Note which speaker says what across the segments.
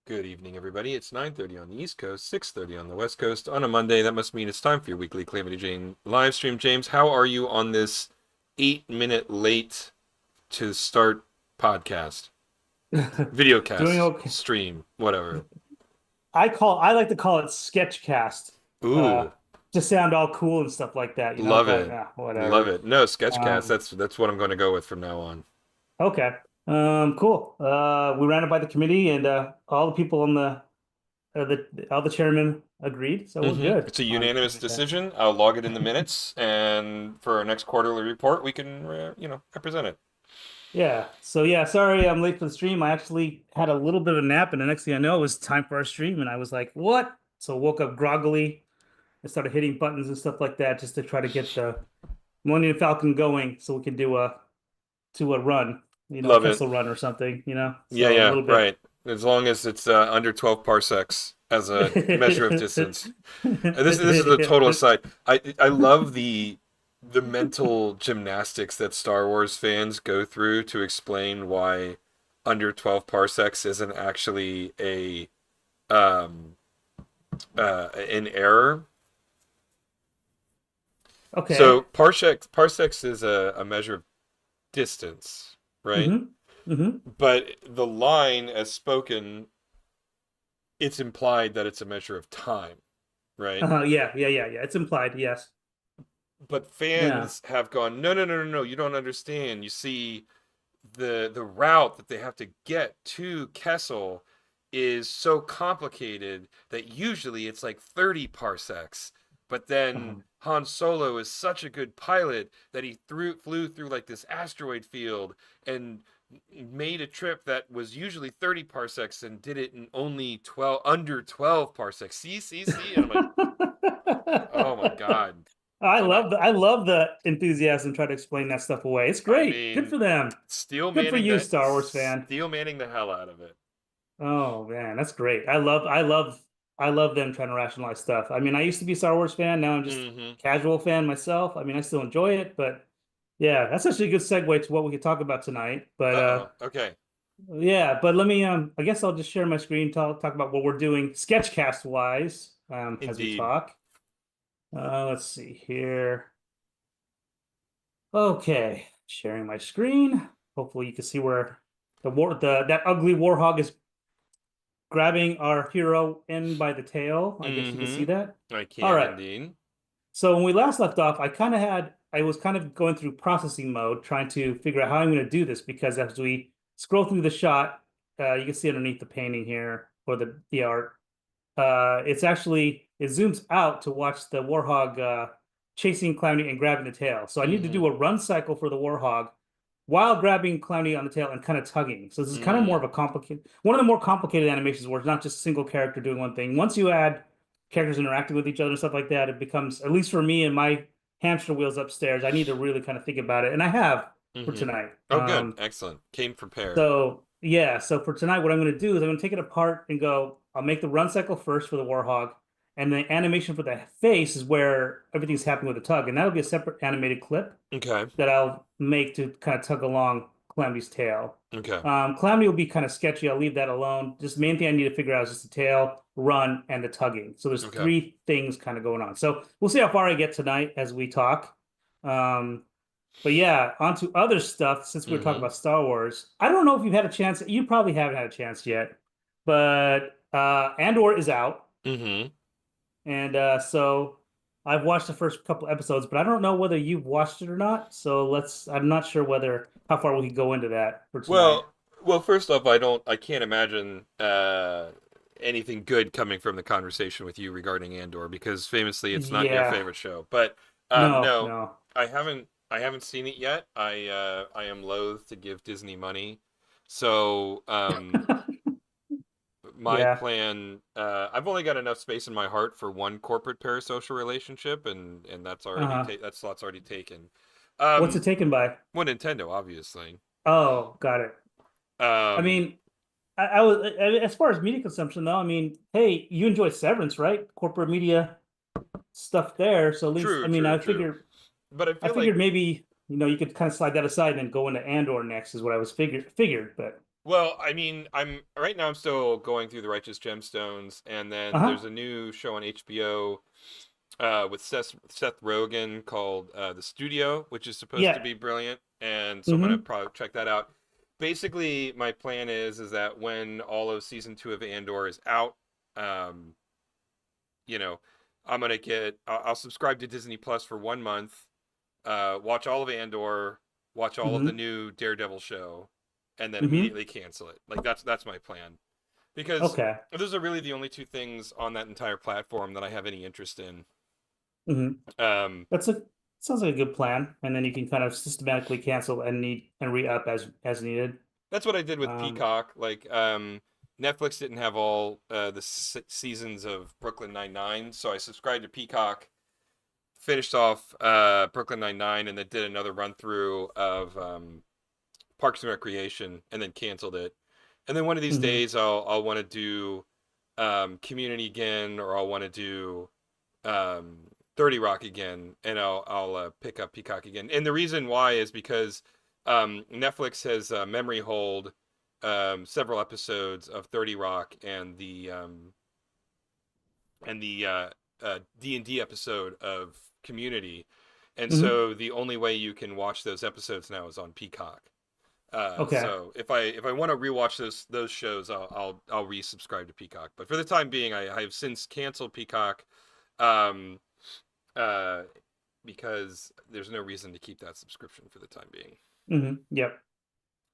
Speaker 1: Good evening, everybody. It's 9:30 on the East Coast, 6:30 on the West Coast. On a Monday, that must mean it's time for your weekly Calamity Jane live stream. James, how are you on this 8-minute late to start podcast,
Speaker 2: Doing
Speaker 1: videocast,
Speaker 2: okay.
Speaker 1: stream, whatever?
Speaker 2: I like to call it sketchcast, uh,
Speaker 1: Ooh,
Speaker 2: to sound all cool and stuff like that,
Speaker 1: love
Speaker 2: but
Speaker 1: it. Love
Speaker 2: whatever.
Speaker 1: it. No, sketchcast.
Speaker 2: Um,
Speaker 1: That's what I'm going to go with from now on.
Speaker 2: okay. Cool. We ran it by the committee and all the people on the all the chairmen agreed, so we're good
Speaker 1: It's a
Speaker 2: on
Speaker 1: unanimous
Speaker 2: doing that.
Speaker 1: decision. I'll log it in the minutes, and for our next quarterly report, we can, represent it.
Speaker 2: Yeah. So yeah, sorry I'm late for the stream. I actually had a little bit of a nap and the next thing I know it was time for our stream and I was like, "What?" So woke up groggily and started hitting buttons and stuff like that just to try to get the Millennium Falcon going so we can do a run, a
Speaker 1: Love it.
Speaker 2: Kessel run or something,
Speaker 1: Yeah,
Speaker 2: So a
Speaker 1: yeah,
Speaker 2: little bit.
Speaker 1: right. As long as it's under 12 parsecs as a measure of distance. This is a total aside. I love the mental gymnastics that Star Wars fans go through to explain why under 12 parsecs isn't actually a um an error. So
Speaker 2: Okay.
Speaker 1: parsecs is a measure of distance, right?
Speaker 2: Mm-hmm. Mm-hmm.
Speaker 1: But the line as spoken, it's implied that it's a measure of time, right?
Speaker 2: Yeah. It's implied, yes.
Speaker 1: But
Speaker 2: Yeah.
Speaker 1: fans have gone, no, no, no, no, no, you don't understand. You see, the route that they have to get to Kessel is so complicated that usually it's like 30 parsecs. But then
Speaker 2: Um,
Speaker 1: Han Solo is such a good pilot that he flew through like this asteroid field and made a trip that was usually 30 parsecs and did it in only 12 under 12 parsecs. See, and I'm like, oh my god. And
Speaker 2: I love the enthusiasm try to explain that stuff away. It's
Speaker 1: I
Speaker 2: great. Good
Speaker 1: mean,
Speaker 2: for them. Good for you, Star Wars fan.
Speaker 1: steel manning the hell out of it.
Speaker 2: Oh man, that's great. I love them trying to rationalize stuff. I mean, I used to be a Star Wars fan, now I'm just
Speaker 1: Mm-hmm.
Speaker 2: casual fan myself. I mean, I still enjoy it, but yeah, that's actually a good segue to what we could talk about tonight. But
Speaker 1: Uh-oh. Okay.
Speaker 2: yeah, but let me I guess I'll just share my screen, talk about what we're doing sketchcast wise as we
Speaker 1: Indeed.
Speaker 2: talk. Let's see here. Okay, sharing my screen. Hopefully you can see where the that ugly warhog is grabbing our hero in by the tail. I guess you can see
Speaker 1: Mm-hmm.
Speaker 2: that.
Speaker 1: I
Speaker 2: All
Speaker 1: can
Speaker 2: right.
Speaker 1: indeed.
Speaker 2: So when we last left off, I was kind of going through processing mode, trying to figure out how I'm going to do this because as we scroll through the shot, you can see underneath the painting here or the art, it zooms out to watch the warhog chasing Calamity and grabbing the tail. So I need to
Speaker 1: Mm-hmm.
Speaker 2: do a run cycle for the warhog while grabbing Calamity on the tail and kind of tugging. So this is kind of more
Speaker 1: Mm.
Speaker 2: of a complicated, one of the more complicated animations where it's not just a single character doing one thing. Once you add characters interacting with each other and stuff like that, it becomes, at least for me and my hamster wheels upstairs, I need to really kind of think about it. And I have for
Speaker 1: Mm-hmm.
Speaker 2: tonight.
Speaker 1: Oh, good. Excellent. Came prepared.
Speaker 2: So yeah, so for tonight, what I'm going to do is I'm going to take it apart and go. I'll make the run cycle first for the Warhog, and the animation for the face is where everything's happening with the tug, and that'll be a separate animated clip
Speaker 1: Okay.
Speaker 2: that I'll make to kind of tug along Calamity's tail.
Speaker 1: Okay.
Speaker 2: Calamity will be kind of sketchy. I'll leave that alone. Just the main thing I need to figure out is just the tail, run, and the tugging. So there's
Speaker 1: Okay.
Speaker 2: three things kind of going on. So we'll see how far I get tonight as we talk. Um, but yeah, on to other stuff since we're talking
Speaker 1: Mm-hmm.
Speaker 2: about Star Wars. I don't know if you've had a chance. You probably haven't had a chance yet, but Andor is out,
Speaker 1: Mm-hmm.
Speaker 2: and so I've watched the first couple episodes, but I don't know whether you've watched it or not. So I'm not sure whether how far we can go into that for tonight.
Speaker 1: Well, first off, I can't imagine anything good coming from the conversation with you regarding Andor because famously it's not your
Speaker 2: Yeah,
Speaker 1: favorite show. But
Speaker 2: no,
Speaker 1: no,
Speaker 2: no.
Speaker 1: I haven't seen it yet. I am loath to give Disney money. So my
Speaker 2: Yeah.
Speaker 1: plan, I've only got enough space in my heart for one corporate parasocial relationship, and
Speaker 2: Uh-huh.
Speaker 1: that slot's already taken.
Speaker 2: What's it
Speaker 1: Um,
Speaker 2: taken by?
Speaker 1: well, Nintendo, obviously.
Speaker 2: Oh, got it. I
Speaker 1: Um,
Speaker 2: mean, as far as media consumption though, I mean, hey, you enjoy Severance, right? Corporate media stuff there. So at least,
Speaker 1: true, true, true. But I
Speaker 2: I
Speaker 1: feel like
Speaker 2: figured maybe, you could kind of slide that aside and then go into Andor next is what I was figured, but
Speaker 1: Well, I mean, I'm right now. I'm still going through the Righteous Gemstones, and then
Speaker 2: Uh-huh.
Speaker 1: there's a new show on HBO with Seth Rogen called The Studio, which is supposed to
Speaker 2: Yeah.
Speaker 1: be brilliant, and so I'm gonna
Speaker 2: Mm-hmm.
Speaker 1: probably check that out. Basically, my plan is that when all of season 2 of Andor is out, um, you know, I'm gonna I'll subscribe to Disney Plus for 1 month, watch all of Andor, watch all of the
Speaker 2: Mm-hmm.
Speaker 1: new Daredevil show, and then
Speaker 2: Mm-hmm.
Speaker 1: immediately cancel it. Like that's my plan because
Speaker 2: Okay.
Speaker 1: those are really the only two things on that entire platform that I have any interest in.
Speaker 2: Mm-hmm.
Speaker 1: Um,
Speaker 2: That's a sounds like a good plan. And then you can kind of systematically cancel and need and re-up as needed.
Speaker 1: that's what I did with
Speaker 2: Um,
Speaker 1: Peacock. Like Netflix didn't have all the seasons of Brooklyn Nine Nine, so I subscribed to Peacock, finished off Brooklyn Nine Nine, and then did another run through of Parks and Recreation, and then canceled it. And then one of these
Speaker 2: mhm.
Speaker 1: days, I'll want to do Community again, or I'll want to do 30 Rock again, and I'll pick up Peacock again. And the reason why is because Netflix has memory hold several episodes of 30 Rock and the D&D episode of Community, and
Speaker 2: Mhm.
Speaker 1: so the only way you can watch those episodes now is on Peacock.
Speaker 2: Okay.
Speaker 1: So if I want to rewatch those shows, I'll resubscribe to Peacock. But for the time being, I have since canceled Peacock, um, uh, because there's no reason to keep that subscription for the time being.
Speaker 2: Yep.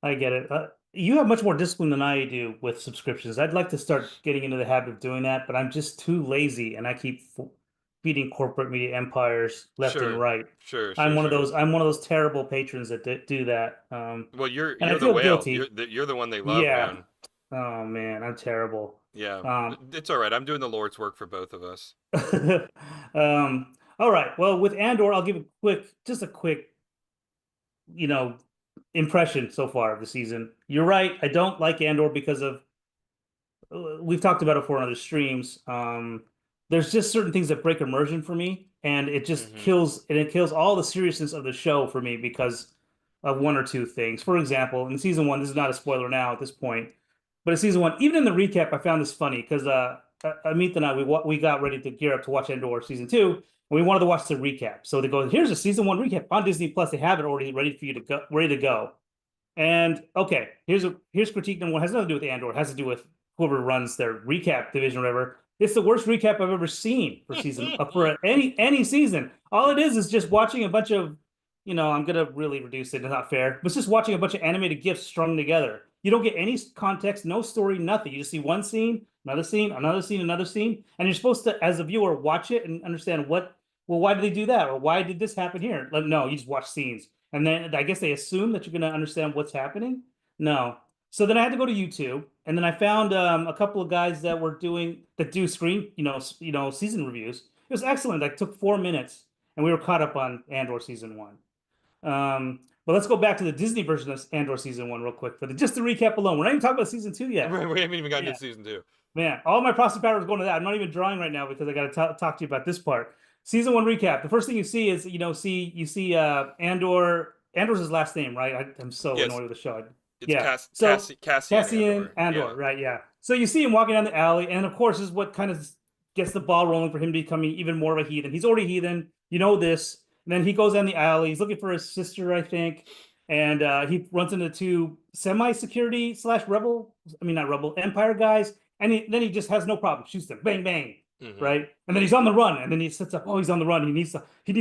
Speaker 2: I get it. You have much more discipline than I do with subscriptions. I'd like to start getting into the habit of doing that, but I'm just too lazy, and I keep feeding corporate media empires left and
Speaker 1: Sure,
Speaker 2: right.
Speaker 1: sure, sure, sure.
Speaker 2: I'm one of those terrible patrons that do that.
Speaker 1: Well,
Speaker 2: And I
Speaker 1: you're the
Speaker 2: feel
Speaker 1: whale.
Speaker 2: guilty.
Speaker 1: You're the one they love,
Speaker 2: Yeah.
Speaker 1: man.
Speaker 2: Oh man, I'm terrible.
Speaker 1: Yeah,
Speaker 2: Um,
Speaker 1: it's all right. I'm doing the Lord's work for both of us.
Speaker 2: all right. Well, with Andor, I'll give just a quick, you know, impression so far of the season. You're right. I don't like Andor because of we've talked about it before on other streams. There's just certain things that break immersion for me, and
Speaker 1: Hmm.
Speaker 2: it kills all the seriousness of the show for me because of one or two things. For example, in season 1, this is not a spoiler now at this point, but in season 1, even in the recap, I found this funny because Amit and I we got ready to gear up to watch Andor season 2, and we wanted to watch the recap. So they go, "Here's a season 1 recap on Disney Plus. They have it already ready for you to go, ready to go." And okay, here's critique number one. It has nothing to do with Andor. It has to do with whoever runs their recap division or whatever. It's the worst recap I've ever seen for season for any season. All it is just watching a bunch of, I'm gonna really reduce it. It's not fair, but it's just watching a bunch of animated gifs strung together. You don't get any context, no story, nothing. You just see one scene, another scene, another scene, another scene, and you're supposed to, as a viewer, watch it and understand what. Well, why did they do that, or why did this happen here? No, you just watch scenes. And then I guess they assume that you're going to understand what's happening. No. So then I had to go to YouTube, and then I found a couple of guys that do screen, season reviews. It was excellent. Like took 4 minutes, and we were caught up on Andor season 1. But let's go back to the Disney version of Andor season 1 real quick just to recap alone. We're not even talking about season 2 yet.
Speaker 1: We haven't even gotten to
Speaker 2: Yeah.
Speaker 1: season 2.
Speaker 2: Man, all my processing power is going to that. I'm not even drawing right now because I got to talk to you about this part. Season 1 recap. The first thing you see is, you see Andor. Andor's his last name, right? I'm so
Speaker 1: Yes,
Speaker 2: annoyed with the show.
Speaker 1: it's
Speaker 2: Yeah. So
Speaker 1: Cassian
Speaker 2: Cassian
Speaker 1: Andor.
Speaker 2: Andor,
Speaker 1: Yeah.
Speaker 2: right? Yeah. So you see him walking down the alley, and of course, this is what kind of gets the ball rolling for him becoming even more of a heathen. He's already heathen. You know this. And then he goes down the alley. He's looking for his sister, I think, and he runs into two semi-security slash rebel. I mean, not rebel, Empire guys, and then he just has no problem, shoots them, bang bang,
Speaker 1: Hmm.
Speaker 2: right? And then he's on the run, and then he sets up. Oh, he's on the run. He needs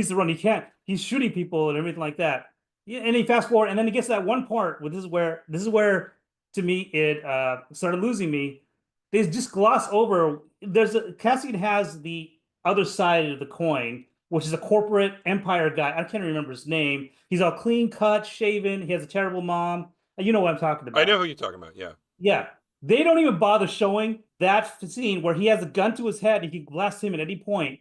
Speaker 2: to run. He can't. He's shooting people and everything like that. Yeah, and he fast forward, and then he gets to that one part where this is where to me it started losing me. They just gloss over. Cassian has the other side of the coin, which is a corporate empire guy. I can't remember his name. He's all clean cut, shaven. He has a terrible mom. You know what I'm talking
Speaker 1: I know
Speaker 2: about.
Speaker 1: who you're talking about. Yeah.
Speaker 2: Yeah. They don't even bother showing that scene where he has a gun to his head and he can blast him at any point.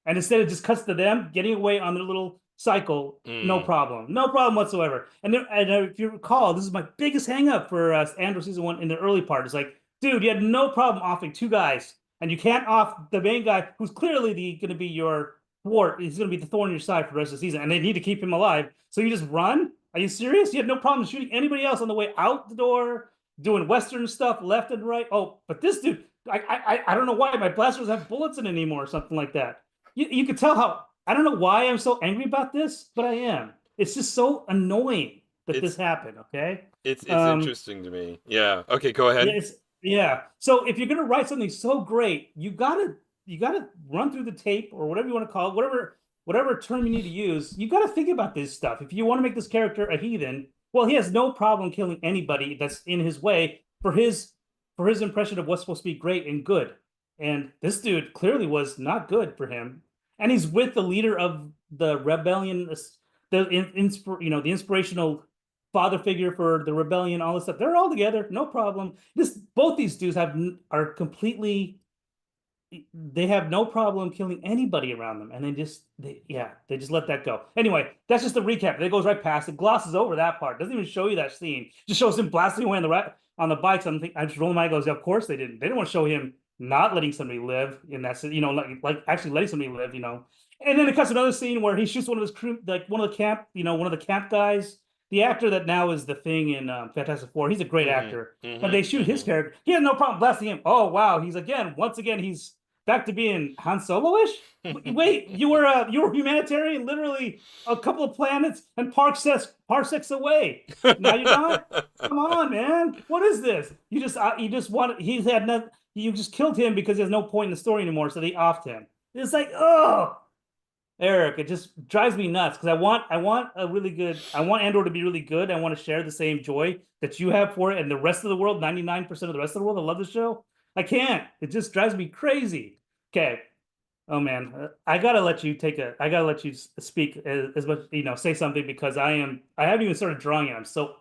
Speaker 2: And instead it just cuts to them getting away on their little cycle, no
Speaker 1: Mm.
Speaker 2: problem. No problem whatsoever. And if you recall, this is my biggest hang up for Andor season 1 in the early part. It's like, dude, you had no problem offing two guys, and you can't off the main guy who's clearly going to be your thwart. He's going to be the thorn in your side for the rest of the season, and they need to keep him alive. So you just run? Are you serious? You had no problem shooting anybody else on the way out the door. doing Western stuff left and right. Oh, but this dude, I don't know why my blasters have bullets in it anymore or something like that. You could tell how I don't know why I'm so angry about this, but I am. It's just so annoying that this
Speaker 1: It's
Speaker 2: happened. Okay.
Speaker 1: it's
Speaker 2: Um,
Speaker 1: interesting to me. Yeah. Okay, go
Speaker 2: yeah,
Speaker 1: ahead.
Speaker 2: yeah. So if you're gonna write something so great, you gotta run through the tape or whatever you want to call it, whatever term you need to use. You gotta think about this stuff. If you want to make this character a heathen, well, he has no problem killing anybody that's in his way for his impression of what's supposed to be great and good. And this dude clearly was not good for him. And he's with the leader of the rebellion, the inspirational father figure for the rebellion, all this stuff. They're all together, no problem. This both these dudes are completely they have no problem killing anybody around them, and they just let that go. Anyway, that's just the recap. It goes right past it, glosses over that part. Doesn't even show you that scene. Just shows him blasting away on the bikes. I just roll my goes. Yeah, of course they didn't. They didn't want to show him not letting somebody live in that, like actually letting somebody live. And then it cuts another scene where he shoots one of his crew, like one of the camp guys. The actor that now is the Thing in Fantastic Four. He's a great
Speaker 1: Mm-hmm.
Speaker 2: actor. But they
Speaker 1: Mm-hmm.
Speaker 2: shoot his
Speaker 1: Mm-hmm.
Speaker 2: character. He has no problem blasting him. Oh wow, once again he's back to being Han Solo-ish. Wait, you were humanitarian, literally a couple of planets and parsecs away. Now you're not. Come on, man. What is this? You just want he's had no. You just killed him because there's no point in the story anymore, so they offed him. It's like, oh, Eric, it just drives me nuts because I want Andor to be really good. I want to share the same joy that you have for it and the rest of the world, 99% of the rest of the world. I love the show. I can't. It just drives me crazy. Okay. Oh man, I gotta let you speak as much, say something because I haven't even started drawing it. I'm so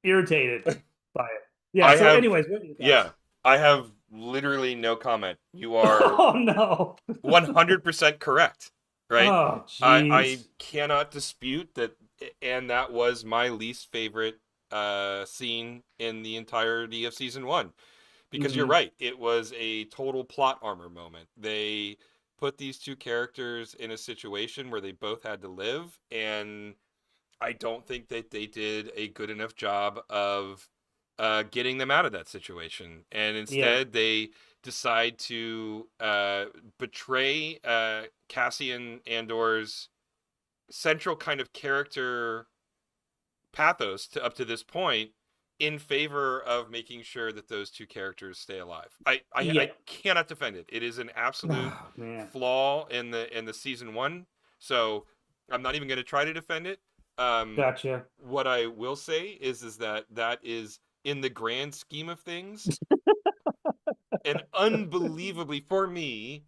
Speaker 2: irritated by it. Yeah.
Speaker 1: I
Speaker 2: So
Speaker 1: have,
Speaker 2: anyways, what are your
Speaker 1: yeah,
Speaker 2: thoughts?
Speaker 1: I have literally no comment. You are
Speaker 2: Oh no.
Speaker 1: 100% correct, right?
Speaker 2: Oh
Speaker 1: I
Speaker 2: jeez.
Speaker 1: cannot dispute that, and that was my least favorite scene in the entirety of season one. Because you're
Speaker 2: Hmm.
Speaker 1: right, it was a total plot armor moment. They put these two characters in a situation where they both had to live, and I don't think that they did a good enough job of getting them out of that situation. And
Speaker 2: Yeah.
Speaker 1: instead, they decide to betray Cassian Andor's central kind of character pathos to up to this point in favor of making sure that those two characters stay alive. I
Speaker 2: Yeah.
Speaker 1: cannot defend it. It is an absolute
Speaker 2: Oh man.
Speaker 1: flaw in the season one. So I'm not even going to try to defend it.
Speaker 2: Gotcha.
Speaker 1: What I will say is that that is in the grand scheme of things an unbelievably for me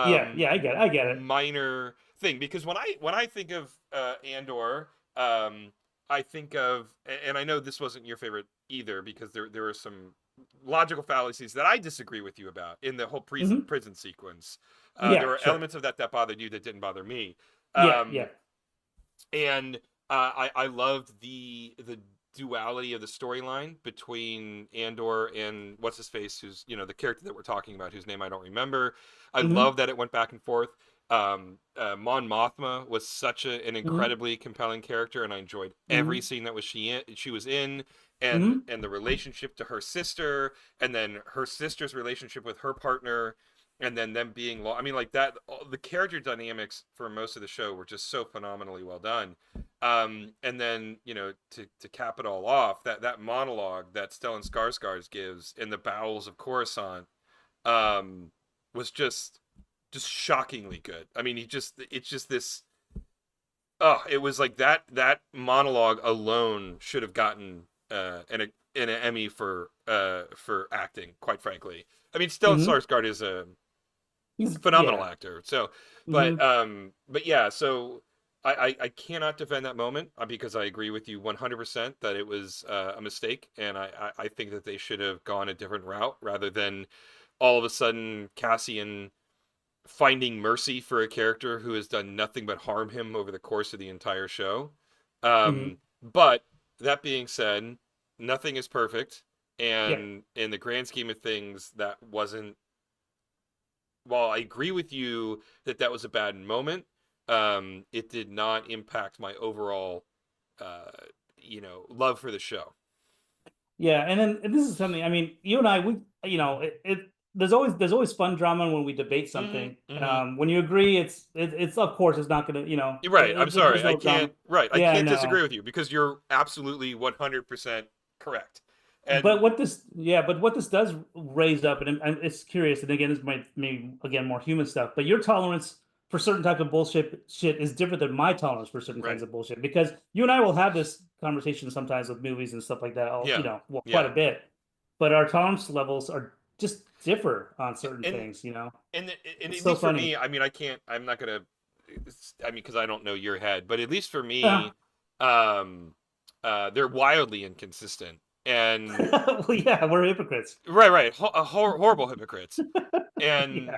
Speaker 2: Yeah,
Speaker 1: um
Speaker 2: yeah, I get it.
Speaker 1: minor thing because when I think of Andor, I think of, and I know this wasn't your favorite either because there were some logical fallacies that I disagree with you about in the whole prison
Speaker 2: Hmm.
Speaker 1: prison sequence. There
Speaker 2: Yeah,
Speaker 1: were
Speaker 2: sure.
Speaker 1: elements of that bothered you that didn't bother me.
Speaker 2: Yeah,
Speaker 1: um
Speaker 2: yeah.
Speaker 1: and I loved the duality of the storyline between Andor and what's his face, who's the character that we're talking about, whose name I don't remember. I
Speaker 2: Hmm.
Speaker 1: love that it went back and forth. Mon Mothma was such an
Speaker 2: Hmm.
Speaker 1: incredibly compelling character, and I enjoyed every
Speaker 2: Hmm.
Speaker 1: scene that she was in, and
Speaker 2: Hmm.
Speaker 1: the relationship to her sister, and then her sister's relationship with her partner, and then them being I mean, like that. The character dynamics for most of the show were just so phenomenally well done. And then to cap it all off, that monologue that Stellan Skarsgård gives in the bowels of Coruscant um, was just shockingly good. I mean, it's just this. Oh, it was like that monologue alone should have gotten an Emmy for acting. Quite frankly, I mean, Stellan
Speaker 2: Hmm.
Speaker 1: Skarsgård is a phenomenal
Speaker 2: Yeah.
Speaker 1: actor. So,
Speaker 2: Hmm.
Speaker 1: but yeah, so I cannot defend that moment because I agree with you 100% that it was a mistake, and I think that they should have gone a different route rather than all of a sudden Cassian finding mercy for a character who has done nothing but harm him over the course of the entire show.
Speaker 2: Hmm.
Speaker 1: But that being said, nothing is perfect,
Speaker 2: Yeah.
Speaker 1: and in the grand scheme of things, that wasn't, while I agree with you that that was a bad moment, it did not impact my overall, uh, love for the show.
Speaker 2: Yeah, and this is something. I mean, you and I, we, there's always fun drama when we debate
Speaker 1: Mm-hmm.
Speaker 2: something.
Speaker 1: Mm-hmm.
Speaker 2: When you agree, it's of course it's not gonna,
Speaker 1: You're right. I'm
Speaker 2: there's
Speaker 1: sorry. I
Speaker 2: no drama.
Speaker 1: can't. Right. I
Speaker 2: Yeah, I
Speaker 1: can't disagree
Speaker 2: know.
Speaker 1: with you because you're absolutely 100% correct. And
Speaker 2: But what this does raise up, and it's curious, and again, this might maybe again more human stuff, but your tolerance for certain type of bullshit shit is different than my tolerance for certain kinds
Speaker 1: right.
Speaker 2: of bullshit. Because you and I will have this conversation sometimes with movies and stuff like that,
Speaker 1: Yeah.
Speaker 2: well, quite
Speaker 1: Yeah.
Speaker 2: a bit, but our tolerance levels are just differ on certain
Speaker 1: And
Speaker 2: things.
Speaker 1: and and
Speaker 2: It's
Speaker 1: at
Speaker 2: so
Speaker 1: least for
Speaker 2: funny.
Speaker 1: me, I mean, I can't. I'm not gonna. I mean, because I don't know your head, but at least for
Speaker 2: Uh,
Speaker 1: me, um, they're wildly inconsistent. And
Speaker 2: well, yeah, we're hypocrites.
Speaker 1: right, horrible hypocrites. And
Speaker 2: Yeah.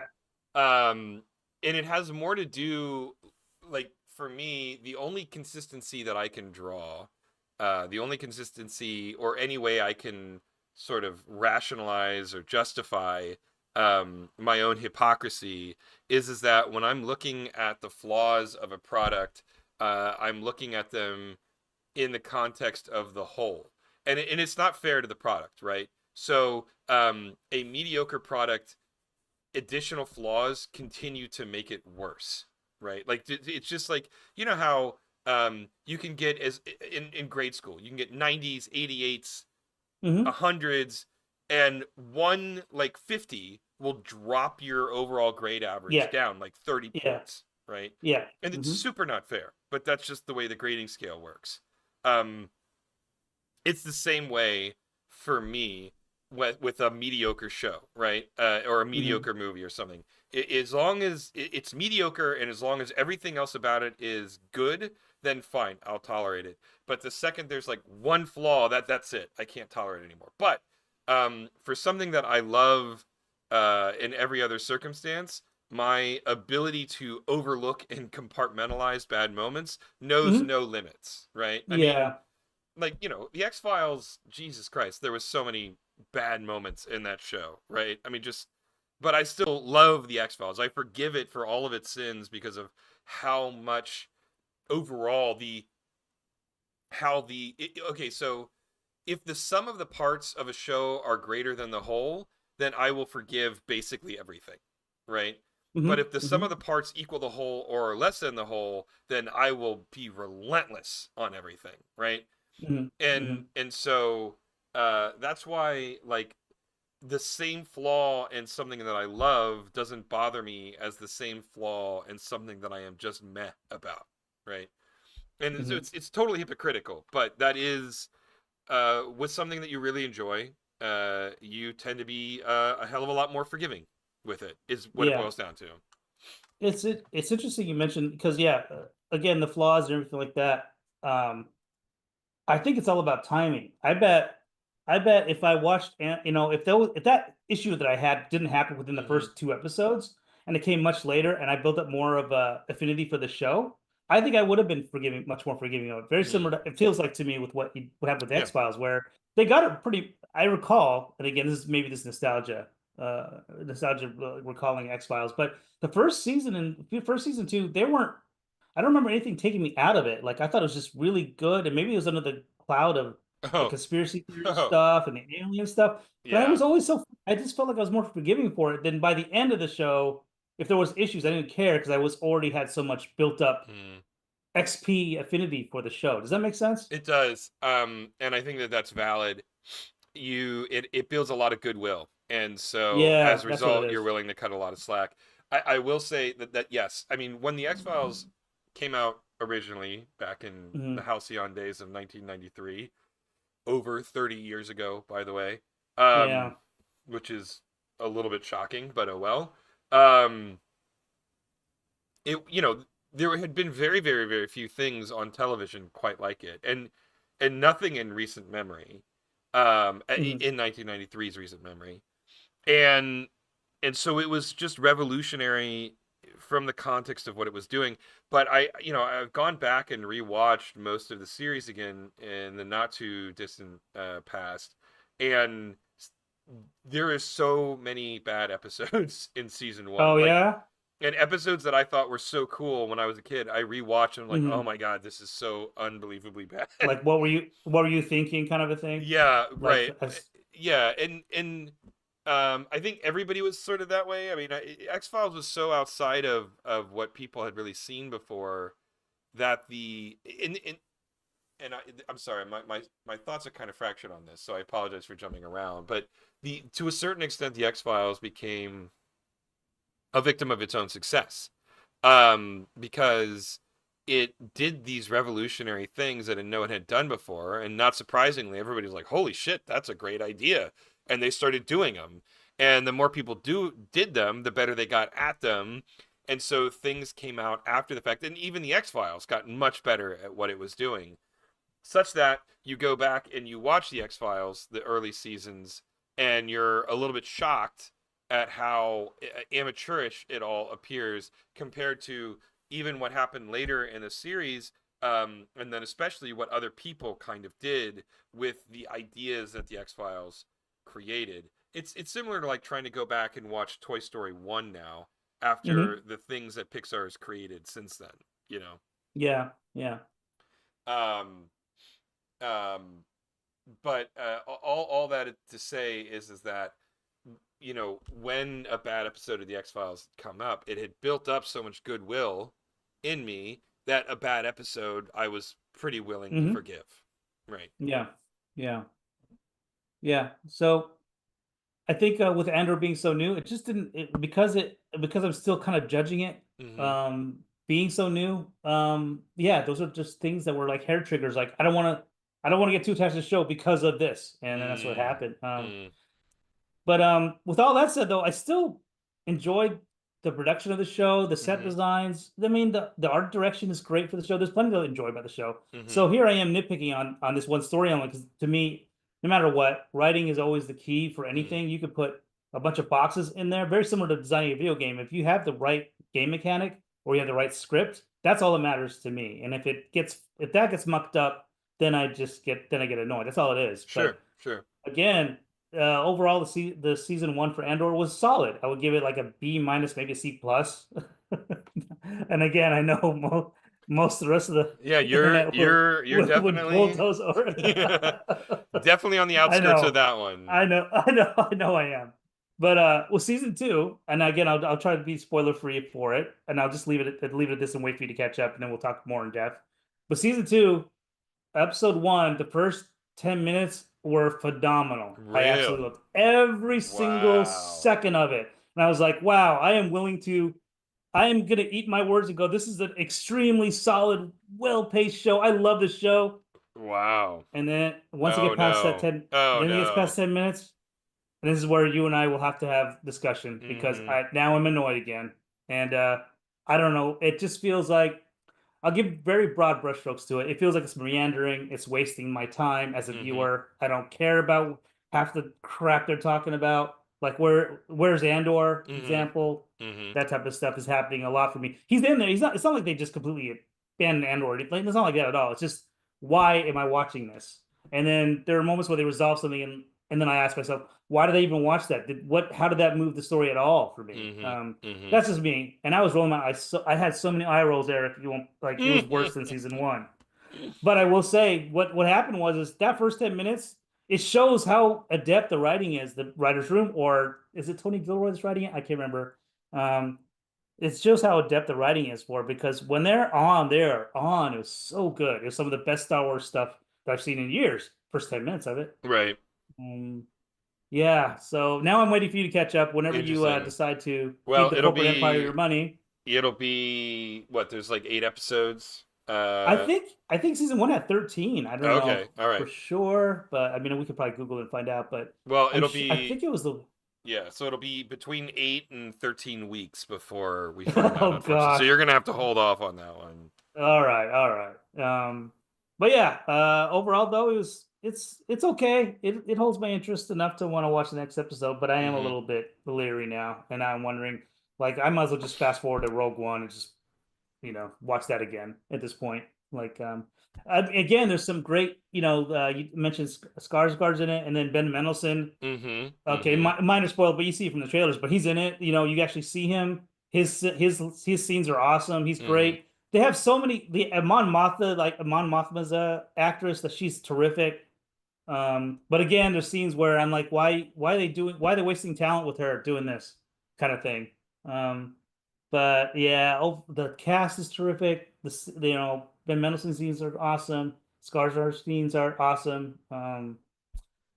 Speaker 1: um, and it has more to do, like for me, the only consistency that I can draw, the only consistency or any way I can sort of rationalize or justify my own hypocrisy is that when I'm looking at the flaws of a product, I'm looking at them in the context of the whole, and it's not fair to the product, right? So a mediocre product, additional flaws continue to make it worse, right? Like it's just like, you know how you can get, as in grade school, you can get 90s, 88s,
Speaker 2: Hmm.
Speaker 1: hundreds, and one like 50 will drop your overall grade average
Speaker 2: Yeah.
Speaker 1: down like 30
Speaker 2: Yeah.
Speaker 1: points, right?
Speaker 2: Yeah.
Speaker 1: And it's
Speaker 2: Hmm.
Speaker 1: super not fair, but that's just the way the grading scale works. um it's the same way for me with a mediocre show, right? Or a
Speaker 2: Hmm.
Speaker 1: mediocre movie or something. As long as it's mediocre and as long as everything else about it is good, then fine, I'll tolerate it. But the second there's like one flaw, that's it. I can't tolerate it anymore. But for something that I love in every other circumstance, my ability to overlook and compartmentalize bad moments knows
Speaker 2: Hmm.
Speaker 1: no limits, right? I mean,
Speaker 2: Yeah.
Speaker 1: like, the X-Files, Jesus Christ, there was so many bad moments in that show, right? I mean, just, but I still love the X-Files. I forgive it for all of its sins because of how much overall the how the okay, so if the sum of the parts of a show are greater than the whole, then I will forgive basically everything, right? But
Speaker 2: Hmm.
Speaker 1: if the sum of
Speaker 2: Hmm.
Speaker 1: the parts equal the whole or are less than the whole, then I will be relentless on everything, right?
Speaker 2: Hmm.
Speaker 1: and
Speaker 2: Hmm.
Speaker 1: and so that's why, like, the same flaw in something that I love doesn't bother me as the same flaw in something that I am just meh about, right? And so
Speaker 2: Hmm.
Speaker 1: it's totally hypocritical, but that is with something that you really enjoy, you tend to be a hell of a lot more forgiving with it, is what it
Speaker 2: Yeah.
Speaker 1: boils down to.
Speaker 2: It's interesting you mentioned because yeah, again the flaws and everything like that. I think it's all about timing. I bet if I watched, if that issue that I had didn't happen within the
Speaker 1: Mm-hmm.
Speaker 2: first two episodes, and it came much later, and I built up more of a affinity for the show, I think I would have been forgiving, much more forgiving of it. Very
Speaker 1: Mm.
Speaker 2: similar to, it feels like to me with what happened with
Speaker 1: Yeah.
Speaker 2: X Files, where they got it pretty. I recall, and again, this is maybe this nostalgia recalling X Files, but the first season and first season two, they weren't. I don't remember anything taking me out of it. Like I thought it was just really good, and maybe it was under the cloud of the
Speaker 1: Oh.
Speaker 2: conspiracy theory
Speaker 1: Oh.
Speaker 2: stuff and the alien stuff. But I
Speaker 1: Yeah.
Speaker 2: was always so I just felt like I was more forgiving for it. Then by the end of the show, if there was issues, I didn't care because I was already had so much built up
Speaker 1: Mm.
Speaker 2: XP affinity for the show. Does that make sense?
Speaker 1: It does, and I think that that's valid. It builds a lot of goodwill, and so as
Speaker 2: Yeah,
Speaker 1: a
Speaker 2: that's what it
Speaker 1: result, you're
Speaker 2: is.
Speaker 1: willing to cut a lot of slack. I will say that yes, I mean, when the X Files came out originally back in the
Speaker 2: Mhm.
Speaker 1: halcyon days of 1993, over 30 years ago, by the way,
Speaker 2: Yeah.
Speaker 1: um, which is a little bit shocking, but oh well. Um, it there had been very, very, very few things on television quite like it, and nothing in recent memory,
Speaker 2: Mhm.
Speaker 1: in 1993's recent memory, and so it was just revolutionary from the context of what it was doing. But I've gone back and rewatched most of the series again in the not too distant past, and there is so many bad episodes in season one.
Speaker 2: Oh
Speaker 1: Like,
Speaker 2: yeah.
Speaker 1: And episodes that I thought were so cool when I was a kid, I rewatched and I'm like, oh
Speaker 2: Hmm.
Speaker 1: my god, this is so unbelievably bad.
Speaker 2: Like, what were you thinking, kind of a thing?
Speaker 1: Yeah,
Speaker 2: Like,
Speaker 1: right. Yeah, and I think everybody was sort of that way. I mean, X Files was so outside of what people had really seen before that the in and I'm sorry, my thoughts are kind of fractured on this, so I apologize for jumping around. But the to a certain extent, the X Files became a victim of its own success, because it did these revolutionary things that no one had done before, and not surprisingly, everybody's like, "Holy shit, that's a great idea!" And they started doing them, and the more people did them, the better they got at them. And so things came out after the fact, and even the X Files got much better at what it was doing, such that you go back and you watch the X Files, the early seasons, and you're a little bit shocked at how amateurish it all appears compared to even what happened later in the series, and then especially what other people kind of did with the ideas that the X Files created. It's similar to like trying to go back and watch Toy Story 1 now
Speaker 2: hmm
Speaker 1: after the things that Pixar has created since then, you know.
Speaker 2: Yeah, yeah.
Speaker 1: Um, um, but all that to say is that, you know, when a bad episode of the X Files come up, it had built up so much goodwill in me that a bad episode I was pretty willing to
Speaker 2: hmm
Speaker 1: forgive. Right.
Speaker 2: Yeah, yeah, yeah. So I think with Andor being so new, it just didn't because I'm still kind of judging it.
Speaker 1: Mm-hmm.
Speaker 2: Um, being so new, yeah, those are just things that were like hair triggers. Like I don't want to get too attached to the show because of this, and then that's what
Speaker 1: Mm.
Speaker 2: happened.
Speaker 1: Mm.
Speaker 2: But with all that said, though, I still enjoyed the production of the show, the set
Speaker 1: Mm-hmm.
Speaker 2: designs. I mean, the art direction is great for the show. There's plenty to enjoy about the show.
Speaker 1: Mm-hmm.
Speaker 2: So here I am nitpicking on this one story only because to me, no matter what, writing is always the key for
Speaker 1: Mm.
Speaker 2: anything. You could put a bunch of boxes in there, very similar to designing a video game. If you have the right game mechanic or you have the right script, that's all that matters to me. And if that gets mucked up, then I get annoyed. That's all it is.
Speaker 1: Sure.
Speaker 2: But
Speaker 1: Sure.
Speaker 2: again, overall, the season one for Andor was solid. I would give it like a B minus, maybe a C plus. And again, I know most of the rest of the
Speaker 1: Yeah, you're
Speaker 2: internet will
Speaker 1: you're you're
Speaker 2: would
Speaker 1: definitely
Speaker 2: bulldoze over
Speaker 1: yeah,
Speaker 2: it.
Speaker 1: definitely on the
Speaker 2: I
Speaker 1: outskirts of
Speaker 2: know,
Speaker 1: that one.
Speaker 2: I know, I am. But well, season two, and again, I'll try to be spoiler free for it, and I'll just leave it at this and wait for you to catch up, and then we'll talk more in depth. But season two, episode one, the first 10 minutes were phenomenal. I absolutely
Speaker 1: Really?
Speaker 2: loved every single
Speaker 1: Wow.
Speaker 2: second of it. And I was like, wow, I am going to eat my words and go, this is an extremely solid, well paced show. I love this show.
Speaker 1: Wow.
Speaker 2: And then once you
Speaker 1: Oh
Speaker 2: get past that
Speaker 1: no.
Speaker 2: 10,
Speaker 1: Oh
Speaker 2: then it gets
Speaker 1: no.
Speaker 2: past 10 minutes. And this is where you and I will have to have discussion because
Speaker 1: Mm-hmm.
Speaker 2: now I'm annoyed again. And I don't know. It just feels like I'll give very broad brushstrokes to it. It feels like it's meandering. It's wasting my time as a
Speaker 1: Mm-hmm.
Speaker 2: viewer. I don't care about half the crap they're talking about. Like where's Andor
Speaker 1: Mm-hmm.
Speaker 2: example?
Speaker 1: Mm-hmm.
Speaker 2: That type of stuff is happening a lot for me. He's in there. He's not. It's not like they just completely abandoned Andor. Like, it's not like that at all. It's just why am I watching this? And then there are moments where they resolve something, and then I ask myself, why did I even watch that? How did that move the story at all for me?
Speaker 1: Mm-hmm.
Speaker 2: That's just me. And I was rolling my eyes. I had so many eye rolls there. If you want, like it was worse than season
Speaker 1: Mm-hmm.
Speaker 2: one. But I will say, what happened was is that first 10 minutes, it shows how adept the writing is. The writers' room, or is it Tony Gilroy that's writing it? I can't remember. Um, it shows how adept the writing is for because when they're on. It was so good. It was some of the best Star Wars stuff that I've seen in years. First 10 minutes of it.
Speaker 1: Right.
Speaker 2: Um, yeah. So now I'm waiting for you to catch up. Whenever you
Speaker 1: Interesting.
Speaker 2: decide to give
Speaker 1: Well,
Speaker 2: the corporate empire your money,
Speaker 1: it'll be what, there's like 8 episodes.
Speaker 2: I think season one had 13. I don't know
Speaker 1: Okay. All
Speaker 2: for
Speaker 1: right.
Speaker 2: sure, but I mean we could probably Google and find out. But
Speaker 1: Well,
Speaker 2: I think it was the
Speaker 1: yeah, so it'll be between 8 and 13 weeks before we find out,
Speaker 2: oh
Speaker 1: unfortunately. So
Speaker 2: gosh.
Speaker 1: you're gonna have to hold off on that one.
Speaker 2: All right, all right. But yeah, overall though, it's okay. It holds my interest enough to want to watch the next episode, but I am a
Speaker 1: Mm-hmm.
Speaker 2: little bit leery now, and I'm wondering, like, I might as well just fast forward to Rogue One and just watch that again at this point. Like, again, there's some great, you mentioned Skarsgård's in it, and then Ben Mendelsohn.
Speaker 1: Mm-hmm.
Speaker 2: Okay,
Speaker 1: Mm-hmm.
Speaker 2: minor spoil, but you see it from the trailers. But he's in it. You actually see him, his scenes are awesome. He's
Speaker 1: Hmm.
Speaker 2: great. They have so many. The Amon Mothma's a actress that she's terrific. But again, there's scenes where I'm like, why are they wasting talent with her doing this kind of thing? Um, but yeah, the cast is terrific. Ben Mendelsohn scenes are awesome. Skarsgård scenes are awesome.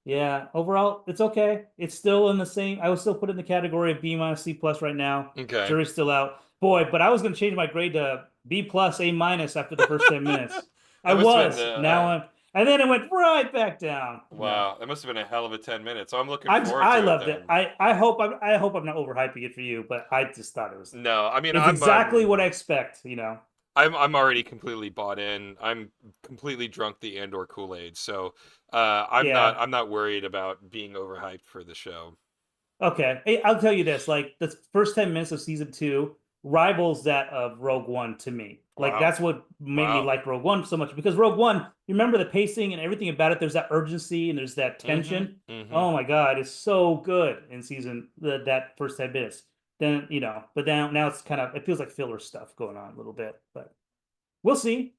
Speaker 2: Yeah, overall, it's okay. It's still in the same. I would still put it in the category of B minus C plus right now.
Speaker 1: Okay.
Speaker 2: Jury's still out. Boy, but I was going to change my grade to B plus A minus after the first 10 minutes. I
Speaker 1: That must have been
Speaker 2: was. Now I'm, and then it went right back down.
Speaker 1: wow. That must have been a hell of a 10 minutes. So I'm looking forward
Speaker 2: I
Speaker 1: to it
Speaker 2: loved it.
Speaker 1: then.
Speaker 2: I hope I'm not overhyping it for you, but I just thought
Speaker 1: No, I mean
Speaker 2: it's exactly what I expect.
Speaker 1: I'm already completely bought in. I'm completely drunk the Andor Kool-Aid. So
Speaker 2: Yeah.
Speaker 1: I'm not worried about being overhyped for the show.
Speaker 2: Okay. Hey, I'll tell you this, like the first 10 minutes of season two rivals that of Rogue One to me. Like
Speaker 1: Wow.
Speaker 2: that's what made me
Speaker 1: Wow.
Speaker 2: like Rogue One so much because Rogue One, you remember the pacing and everything about it. There's that urgency and there's that
Speaker 1: Mm-hmm.
Speaker 2: tension.
Speaker 1: Mm-hmm.
Speaker 2: Oh my God, it's so good in that first 10 minutes. Then, but now it's kind of it feels like filler stuff going on a little bit, but we'll see.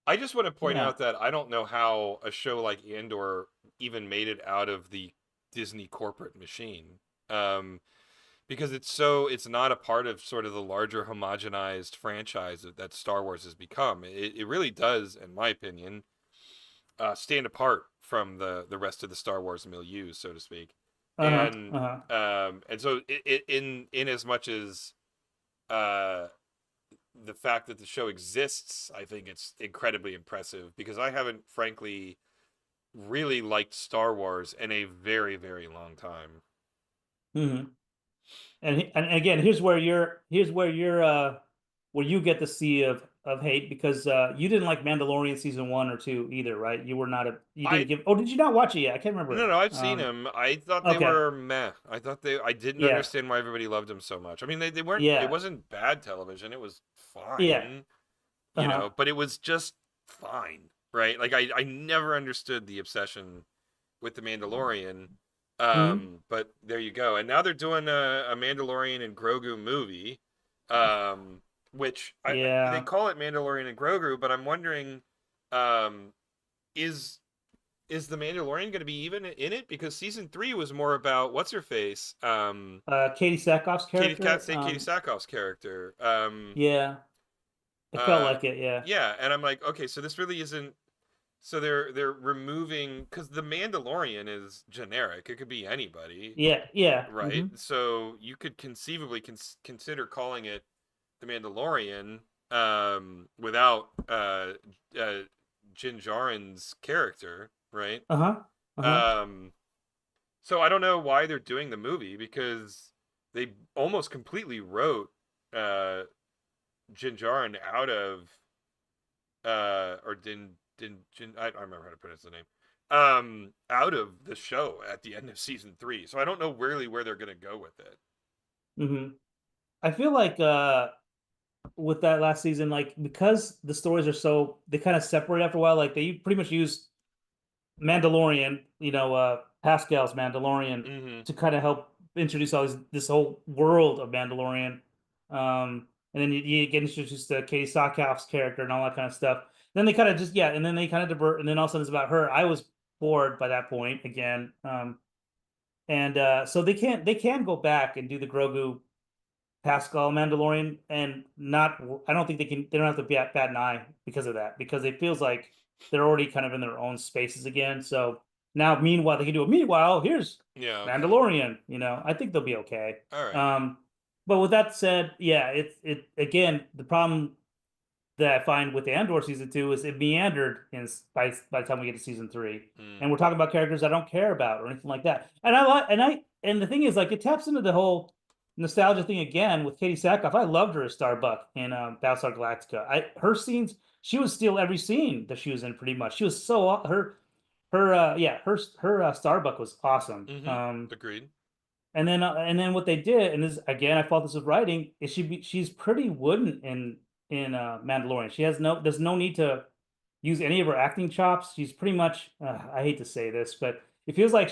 Speaker 1: I just want to point
Speaker 2: Yeah.
Speaker 1: out that I don't know how a show like Andor even made it out of the Disney corporate machine. Um, because it's not a part of sort of the larger homogenized franchise that Star Wars has become. It really does, in my opinion, stand apart from the rest of the Star Wars milieu, so to speak.
Speaker 2: Uh-huh. Uh-huh.
Speaker 1: And so in as much as uh the fact that the show exists, I think it's incredibly impressive because I haven't, frankly, really liked Star Wars in a very, very long time.
Speaker 2: Hmm. And again, here's where you get the sea of hate because you didn't like Mandalorian season one or two either, right? You didn't
Speaker 1: I
Speaker 2: give. Oh, did you not watch it yet? I can't
Speaker 1: No,
Speaker 2: remember.
Speaker 1: no, I've seen him. I thought they
Speaker 2: Okay,
Speaker 1: were meh. I didn't
Speaker 2: yeah,
Speaker 1: understand why everybody loved him so much. I mean, they weren't. It
Speaker 2: yeah,
Speaker 1: wasn't bad television. It was
Speaker 2: yeah.
Speaker 1: fine,
Speaker 2: Uh-huh.
Speaker 1: but it was just fine, right? Like I never understood the obsession with the Mandalorian.
Speaker 2: Hmm.
Speaker 1: But there you go. And now they're doing a Mandalorian and Grogu movie, which they
Speaker 2: Yeah,
Speaker 1: call it Mandalorian and Grogu, but I'm wondering, um, is the Mandalorian going to be even in it? Because season three was more about what's her face,
Speaker 2: Katie Sackhoff's character.
Speaker 1: Katie Sackhoff's character.
Speaker 2: Yeah, it felt
Speaker 1: Uh,
Speaker 2: like it. Yeah,
Speaker 1: yeah, and I'm like, okay, so this really isn't. So they're removing because the Mandalorian is generic. It could be anybody,
Speaker 2: yeah, yeah.
Speaker 1: right? So you could conceivably consider calling it the Mandalorian without Din Djarin's character, right?
Speaker 2: Uh-huh. Uh-huh.
Speaker 1: Um, So I don't know why they're doing the movie because they almost completely wrote uh Din Djarin out of or I don't remember how to pronounce the name. Out of the show at the end of season three. So I don't know really where they're gonna go with it.
Speaker 2: Hmm. I feel like with that last season, like because the stories are so they kind of separate after a while, like they pretty much use Mandalorian, Pascal's Mandalorian
Speaker 1: Mm-hmm.
Speaker 2: to kind of help introduce this whole world of Mandalorian. And then you get introduced to Katie Sackhoff's character and all that kind of stuff. Then they kind of just and then they kind of divert, and then all of a sudden it's about her. I was bored by that point again. And so they can go back and do the Grogu Pascal Mandalorian and not I don't think they don't have to bat an eye because of that because it feels like they're already kind of in their own spaces again. So now meanwhile they can do a meanwhile here's
Speaker 1: Yeah, okay.
Speaker 2: Mandalorian. I think they'll be okay.
Speaker 1: All right.
Speaker 2: Um but with that said, yeah, it again the problem that I find with the Andor season two is it meandered by the time we get to season three,
Speaker 1: Mm.
Speaker 2: and we're talking about characters I don't care about or anything like that. And the thing is, like, it taps into the whole nostalgia thing again with Katie Sackhoff. I loved her as Starbuck in Battlestar Galactica. Her scenes, she would steal every scene that she was in pretty much. She was so her yeah her Starbuck was awesome.
Speaker 1: Mm-hmm. Agreed.
Speaker 2: And then what they did, and this again, I thought this was writing, is she's pretty wooden in Mandalorian. There's no need to use any of her acting chops. She's pretty much I hate to say this, but it feels like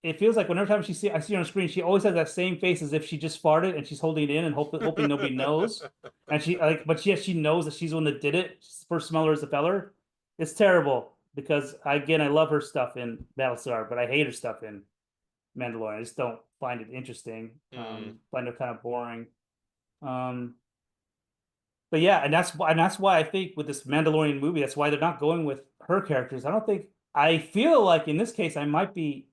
Speaker 2: it feels like whenever time I see her on screen, she always has that same face as if she just farted and she's holding it in and hoping nobody knows. And she like, but she knows that she's the one that did it. First smeller is the feller. It's terrible because again, I love her stuff in Battlestar, but I hate her stuff in Mandalorian. I just don't find it interesting.
Speaker 1: Mm.
Speaker 2: Find it kind of boring. Um, but yeah, and that's why I think with this Mandalorian movie, that's why they're not going with her characters. I don't think I feel like in this case I might be,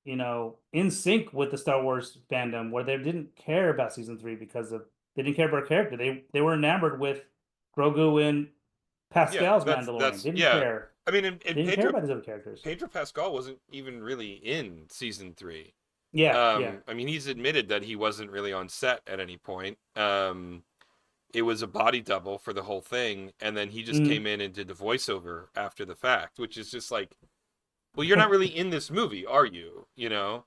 Speaker 2: in sync with the Star Wars fandom where they didn't care about season three because of they didn't care about her character. They were enamored with Grogu and
Speaker 1: Yeah,
Speaker 2: Pascal's Mandalorian.
Speaker 1: that's
Speaker 2: They didn't
Speaker 1: yeah.
Speaker 2: care.
Speaker 1: I mean, and
Speaker 2: They didn't care about these other characters.
Speaker 1: Pedro Pascal wasn't even really in season three.
Speaker 2: Yeah, yeah.
Speaker 1: I mean, he's admitted that he wasn't really on set at any point. It was a body double for the whole thing, and then he just
Speaker 2: Mm.
Speaker 1: came in and did the voiceover after the fact, which is just like, well, you're not really in this movie, are you? You know?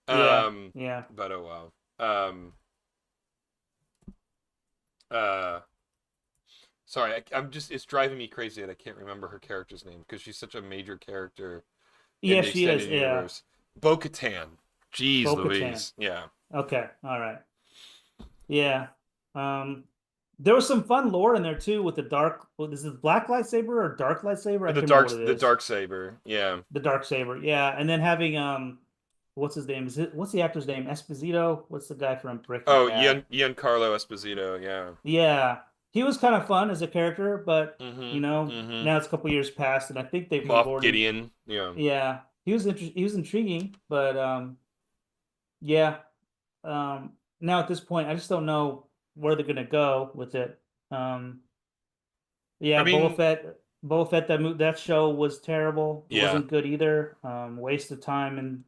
Speaker 2: Yeah, yeah.
Speaker 1: But oh well. Uh, Sorry, I'm just it's driving me crazy that I can't remember her character's name because she's such a major character in
Speaker 2: Yeah,
Speaker 1: the
Speaker 2: she is.
Speaker 1: extended
Speaker 2: Yeah.
Speaker 1: universe. Bo-Katan. Jeez
Speaker 2: Bo-Katan.
Speaker 1: Louise. Yeah.
Speaker 2: Okay, all right. Yeah. Um, there was some fun lore in there too with the dark. Is it black lightsaber or dark lightsaber? I can't remember what it
Speaker 1: The
Speaker 2: is.
Speaker 1: dark saber. Yeah.
Speaker 2: The dark saber. Yeah, and then having what's his name? What's the actor's name? Esposito. What's the guy from Breaking
Speaker 1: Oh,
Speaker 2: Bad?
Speaker 1: Giancarlo Esposito. Yeah.
Speaker 2: Yeah, he was kind of fun as a character, but
Speaker 1: Mm-hmm. Mm-hmm.
Speaker 2: now it's a couple years past, and I think they've
Speaker 1: Moff
Speaker 2: already.
Speaker 1: Gideon. Yeah.
Speaker 2: Yeah, he was intriguing, but yeah. Now at this point, I just don't know where they're gonna go with it. Um,
Speaker 1: I
Speaker 2: yeah,
Speaker 1: mean,
Speaker 2: Boba Fett, that show was terrible. It
Speaker 1: yeah.
Speaker 2: wasn't good either. Waste of time and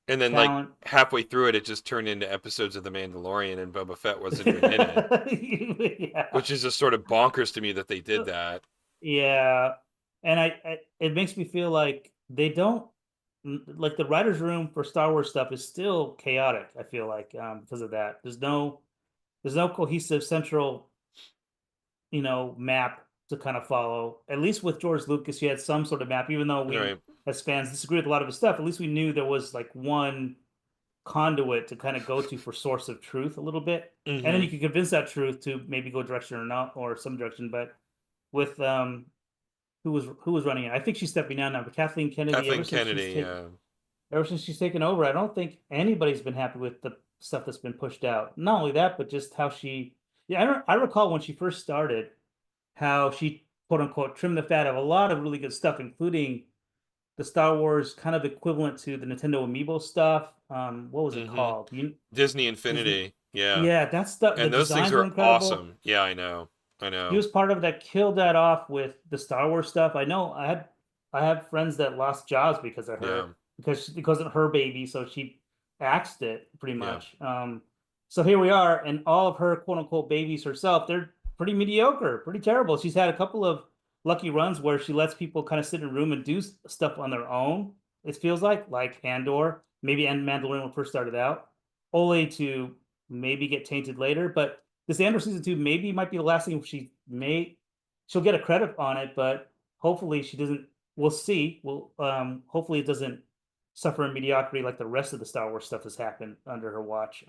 Speaker 1: And then like
Speaker 2: talent.
Speaker 1: halfway through it, it just turned into episodes of The Mandalorian, and Boba Fett wasn't even in it,
Speaker 2: Yeah.
Speaker 1: which is just sort of bonkers to me that they did that.
Speaker 2: Yeah. And it makes me feel like they don't like the writer's room for Star Wars stuff is still chaotic, I feel like, because of that. There's no cohesive central, map to kind of follow. At least with George Lucas, he had some sort of map, even though we
Speaker 1: Right.
Speaker 2: as fans disagree with a lot of his stuff, at least we knew there was like one conduit to kind of go to for source of truth a little bit. And then
Speaker 1: Mm-hmm.
Speaker 2: you could convince that truth to maybe go direction or not or some direction. But with who was running it? I think she's stepping down now, but Kathleen Kennedy,
Speaker 1: Kathleen Kennedy. Yeah.
Speaker 2: ever since she's taken over, I don't think anybody's been happy with the stuff that's been pushed out. Not only that, but just how she yeah, I recall when she first started how she quote unquote trimmed the fat of a lot of really good stuff, including the Star Wars kind of equivalent to the Nintendo Amiibo stuff. What was it
Speaker 1: Mm-hmm.
Speaker 2: called?
Speaker 1: Disney
Speaker 2: Disney.
Speaker 1: Infinity. Yeah.
Speaker 2: Yeah, that stuff. The
Speaker 1: And those things
Speaker 2: designs were
Speaker 1: are
Speaker 2: incredible.
Speaker 1: awesome. Yeah, I know. I
Speaker 2: He
Speaker 1: know.
Speaker 2: was part of that killed that off with the Star Wars stuff. I know I have friends that lost jobs because of
Speaker 1: Yeah.
Speaker 2: her because of her baby, so she axed it pretty
Speaker 1: Yeah.
Speaker 2: much. So here we are, and all of her quote unquote babies herself, they're pretty mediocre, pretty terrible. She's had a couple of lucky runs where she lets people kind of sit in a room and do stuff on their own. It feels like Andor, maybe and Mandalorian when it first started out, only to maybe get tainted later. But this Andor season two maybe might be the last thing she'll get a credit on it, but hopefully she doesn't. We'll see. Hopefully it doesn't suffer in mediocrity like the rest of the Star Wars stuff has happened under her watch.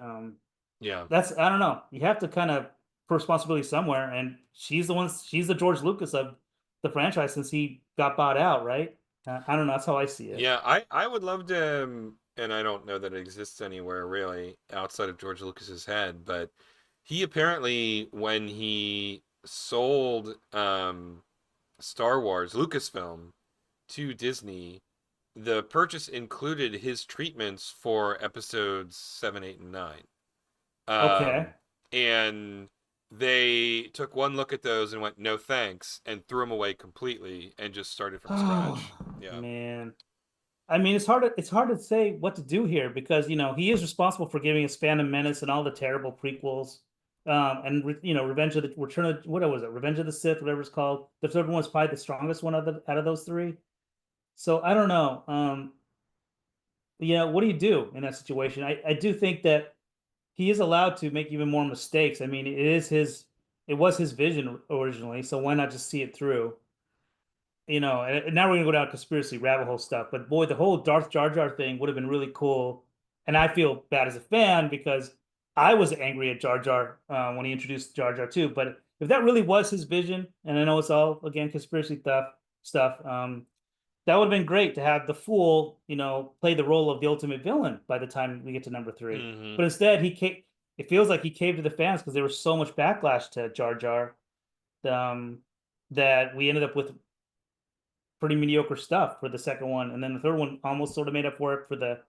Speaker 1: Yeah.
Speaker 2: That's I don't know. You have to kind of put responsibility somewhere, and she's the George Lucas of the franchise since he got bought out, right? I don't know. That's how I see it.
Speaker 1: Yeah, I would love to, and I don't know that it exists anywhere really outside of George Lucas's head, but he apparently, when he sold Star Wars Lucasfilm to Disney, the purchase included his treatments for episodes 7, 8, and 9.
Speaker 2: Okay.
Speaker 1: Um, and they took one look at those and went, no thanks, and threw them away completely and just started from
Speaker 2: Oh
Speaker 1: scratch. Yeah.
Speaker 2: man. I mean, it's hard to say what to do here because he is responsible for giving us Phantom Menace and all the terrible prequels, and Revenge of the Return of what was it, Revenge of the Sith, whatever it's called. The third one was probably the strongest one out of those three. So I don't know. What do you do in that situation? I do think that he is allowed to make even more mistakes. I mean, it was his vision originally, so why not just see it through? and now we're gonna go down conspiracy rabbit hole stuff. But boy, the whole Darth Jar Jar thing would have been really cool. And I feel bad as a fan because I was angry at Jar Jar when he introduced Jar Jar too. But if that really was his vision, and I know it's all again conspiracy stuff, that would have been great to have the Fool, play the role of the ultimate villain by the time we get to number three.
Speaker 1: Hmm.
Speaker 2: But instead, it feels like he caved to the fans because there was so much backlash to Jar Jar, um, that we ended up with pretty mediocre stuff for the second one, and then the third one almost sort of made up for it for the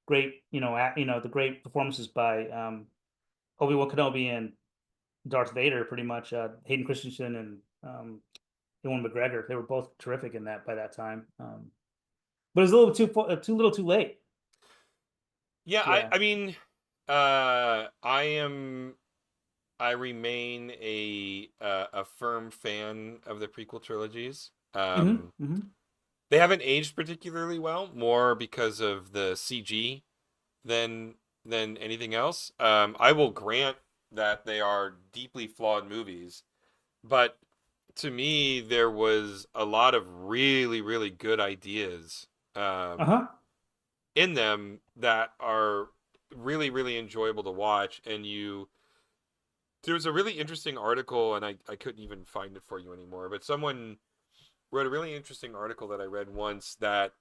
Speaker 2: great, the great performances by Obi-Wan Kenobi and Darth Vader, pretty much. Hayden Christensen and Ewan McGregor, they were both terrific in that by that time. But it was a little too little, too late.
Speaker 1: Yeah, I,
Speaker 2: Yeah.
Speaker 1: I mean, I remain a firm fan of the prequel trilogies.
Speaker 2: Hmm. Hmm.
Speaker 1: They haven't aged particularly well, more because of the CG than anything else. I will grant that they are deeply flawed movies, but to me, there was a lot of really, really good ideas
Speaker 2: Uh-huh.
Speaker 1: in them that are really, really enjoyable to watch. And there was a really interesting article, and I couldn't even find it for you anymore, but someone wrote a really interesting article that I read once that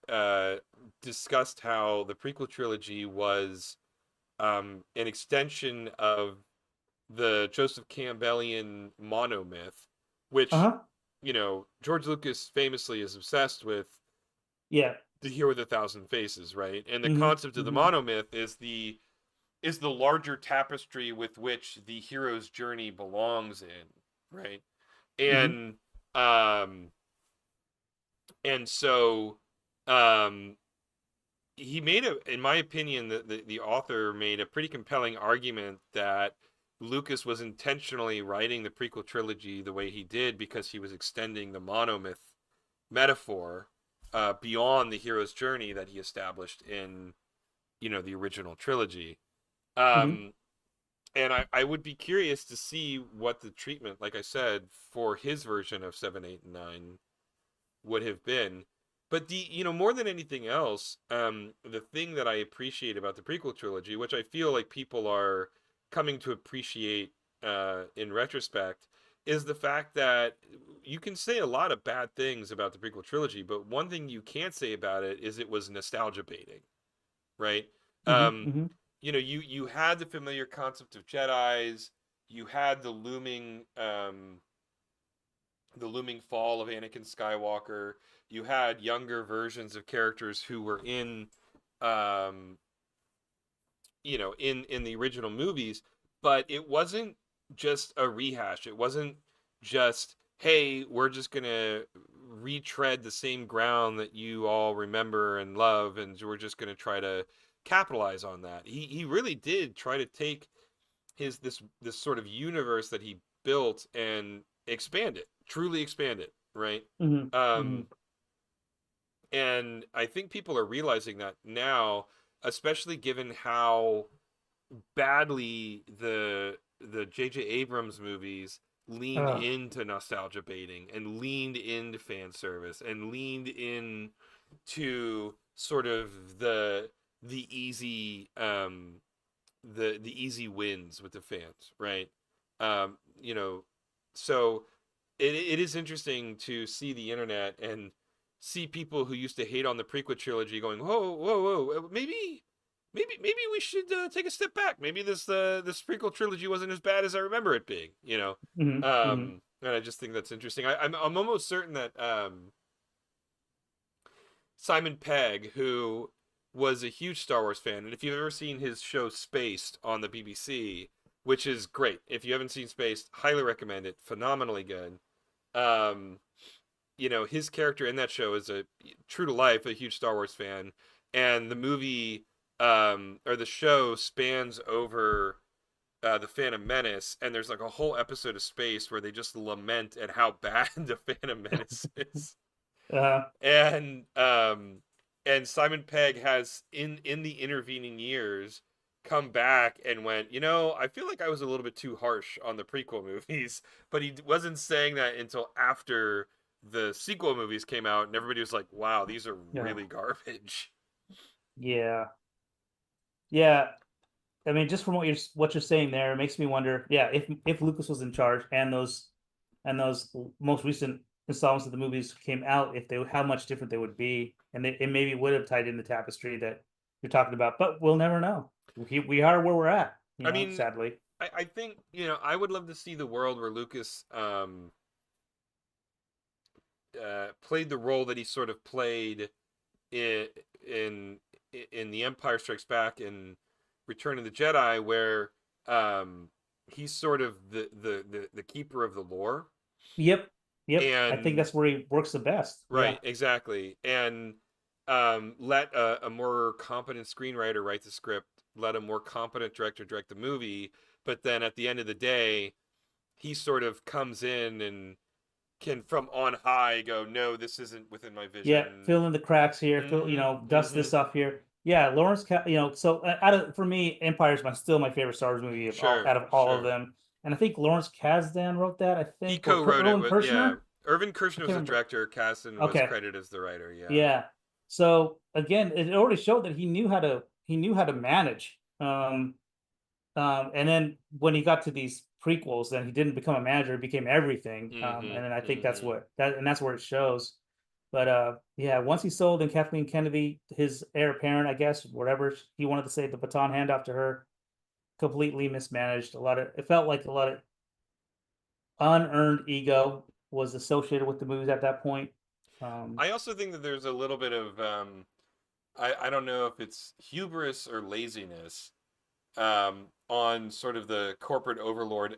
Speaker 1: discussed how the prequel trilogy was an extension of the Joseph Campbellian monomyth, which,
Speaker 2: Uh-huh.
Speaker 1: George Lucas famously is obsessed with
Speaker 2: Yeah.
Speaker 1: the hero with a thousand faces, right? And the
Speaker 2: Hmm.
Speaker 1: concept of the
Speaker 2: Hmm.
Speaker 1: monomyth is the larger tapestry with which the hero's journey belongs in, right?
Speaker 2: Hmm.
Speaker 1: And um so um he made in my opinion, the author made a pretty compelling argument that Lucas was intentionally writing the prequel trilogy the way he did because he was extending the monomyth metaphor beyond the hero's journey that he established in the original trilogy.
Speaker 2: Hmm.
Speaker 1: um and I would be curious to see what the treatment, like I said, for his version of 7, 8, and 9 would have been. But more than anything else, the thing that I appreciate about the prequel trilogy, which I feel like people are coming to appreciate in retrospect, is the fact that you can say a lot of bad things about the prequel trilogy, but one thing you can't say about it is it was nostalgia baiting, right?
Speaker 2: Hmm.
Speaker 1: Um,
Speaker 2: Hmm.
Speaker 1: you had the familiar concept of Jedi's, you had the looming fall of Anakin Skywalker. You had younger versions of characters who were um, in the original movies, but it wasn't just a rehash. It wasn't just, hey, we're just gonna retread the same ground that you all remember and love, and we're just gonna try to capitalize on that. He really did try to take this sort of universe that he built and expand it, truly expand it, right?
Speaker 2: Hmm. Hmm.
Speaker 1: Um, and I think people are realizing that now, especially given how badly the J.J. Abrams movies leaned
Speaker 2: Uh,
Speaker 1: into nostalgia baiting and leaned into fan service and leaned in to sort of the easy the easy wins with the fans, right? Um, you know, so it is interesting to see the internet and see people who used to hate on the prequel trilogy going, whoa, whoa, whoa, maybe we should take a step back. Maybe this prequel trilogy wasn't as bad as I remember it being,
Speaker 2: hmm. Hmm.
Speaker 1: And I just think that's interesting. I'm almost certain that Simon Pegg, who was a huge Star Wars fan, and if you've ever seen his show Spaced on the BBC, which is great. If you haven't seen Spaced, highly recommend it. Phenomenally good. Um, his character in that show is a true to life, a huge Star Wars fan, and the movie or the show spans over the Phantom Menace, and there's like a whole episode of Space where they just lament at how bad the Phantom Menace is.
Speaker 2: Uh,
Speaker 1: and and Simon Pegg has in the intervening years come back and went, I feel like I was a little bit too harsh on the prequel movies, but he wasn't saying that until after the sequel movies came out, and everybody was like, "Wow, these are
Speaker 2: Yeah.
Speaker 1: really garbage."
Speaker 2: Yeah. Yeah. I mean, just from what you're saying there, it makes me wonder, yeah, if Lucas was in charge and those most recent installments of the movies came out, if they how much different they would be, and it maybe would have tied in the tapestry that you're talking about, but we'll never know. We are where we're at,
Speaker 1: I mean,
Speaker 2: sadly.
Speaker 1: I think I would love to see the world where Lucas played the role that he sort of played in in in the Empire Strikes Back and Return of the Jedi, where um, he's sort of the keeper of the lore,
Speaker 2: Yep, yep. I think
Speaker 1: and
Speaker 2: that's where he works the best. Yeah,
Speaker 1: right, exactly, and let a more competent screenwriter write the script, let a more competent director direct the movie, but then at the end of the day, he sort of comes in and can from on high go, no, this isn't within my
Speaker 2: yeah.
Speaker 1: vision.
Speaker 2: Fill in the cracks here. Dust
Speaker 1: Mm-hmm.
Speaker 2: this off here. Yeah, So out of for me, Empire is still my favorite Star Wars movie
Speaker 1: Sure,
Speaker 2: out of all of
Speaker 1: sure.
Speaker 2: them. And I think Lawrence Kasdan wrote that. I
Speaker 1: He
Speaker 2: think, or
Speaker 1: co-wrote it
Speaker 2: Erwin
Speaker 1: with, yeah.
Speaker 2: Kershner.
Speaker 1: Irvin
Speaker 2: I
Speaker 1: Kershner was
Speaker 2: can't
Speaker 1: the
Speaker 2: remember.
Speaker 1: director. Caston was
Speaker 2: Okay,
Speaker 1: credited as the writer. Yeah.
Speaker 2: yeah. So again, it already showed that he knew how to manage. And then when he got to these prequels, then he didn't become a manager; he became everything.
Speaker 1: Mm-hmm.
Speaker 2: And then I think that's
Speaker 1: Mm-hmm.
Speaker 2: what that and that's where it shows. But yeah, once he sold and Kathleen Kennedy, his heir apparent, I guess, whatever he wanted to say, the baton handoff to her, completely mismanaged. It felt like a lot of unearned ego was associated with the movies at that point. Um,
Speaker 1: I also think that there's a little bit of I don't know if it's hubris or laziness on sort of the corporate overlord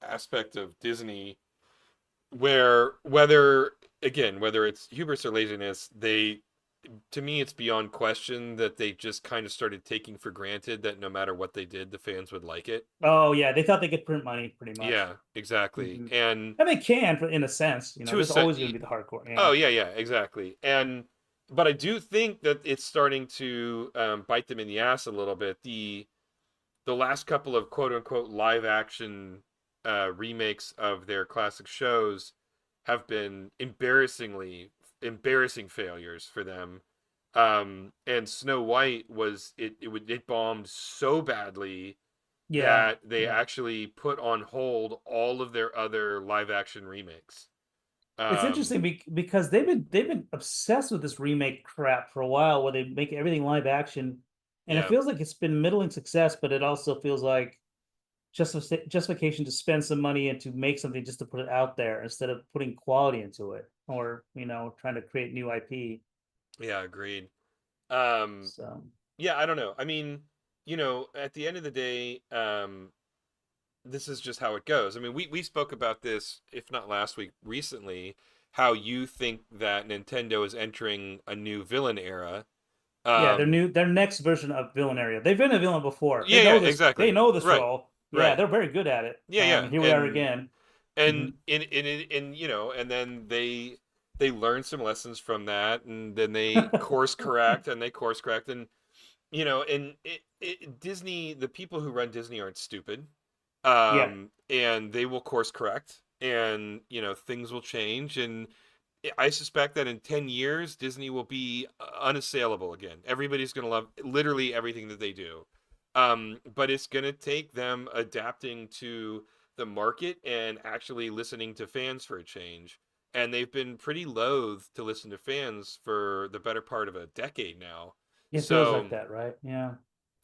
Speaker 1: aspect of Disney, where whether it's hubris or laziness, they to me it's beyond question that they just kind of started taking for granted that no matter what they did, the fans would like it.
Speaker 2: oh yeah, they thought they could print money pretty much.
Speaker 1: Yeah, exactly.
Speaker 2: Hmm.
Speaker 1: And
Speaker 2: And they can, in a sense.
Speaker 1: to a
Speaker 2: There's
Speaker 1: set,
Speaker 2: always going to be the hardcore.
Speaker 1: oh
Speaker 2: Yeah.
Speaker 1: yeah, yeah, exactly. And but I do think that it's starting to bite them in the ass a little bit. The last couple of quote unquote live action remakes of their classic shows have been embarrassing failures for them. And Snow White it bombed so badly
Speaker 2: Yeah.
Speaker 1: that they
Speaker 2: Yeah.
Speaker 1: actually put on hold all of their other live action remakes.
Speaker 2: It's
Speaker 1: Um,
Speaker 2: interesting because they've been obsessed with this remake crap for a while, where they make everything live action, and it
Speaker 1: yeah,
Speaker 2: feels like it's been middling success, but it also feels like justification to spend some money and to make something just to put it out there instead of putting quality into it, or trying to create new IP.
Speaker 1: yeah, agreed. Um,
Speaker 2: So
Speaker 1: yeah, I don't know. I mean, at the end of the day, this is just how it goes. I mean, we spoke about this, if not last week, recently, how you think that Nintendo is entering a new villain era.
Speaker 2: yeah,
Speaker 1: Um,
Speaker 2: their next version of villain area. They've been a villain before. They
Speaker 1: yeah, yeah,
Speaker 2: know this. They
Speaker 1: exactly.
Speaker 2: know this
Speaker 1: Right,
Speaker 2: role. Yeah,
Speaker 1: right.
Speaker 2: they're very good at it.
Speaker 1: Yeah, yeah,
Speaker 2: And here we are again. Hmm.
Speaker 1: and then they learn some lessons from that, and then they course correct, and they course correct, and Disney, the people who run Disney aren't stupid,
Speaker 2: Yeah,
Speaker 1: and they will course correct, and things will change, and I suspect that in 10 years Disney will be unassailable again. Everybody's going to love literally everything that they do. But it's going to take them adapting to the market and actually listening to fans for a change. And they've been pretty loath to listen to fans for the better part of a decade now.
Speaker 2: it feels like
Speaker 1: So,
Speaker 2: that, right? Yeah.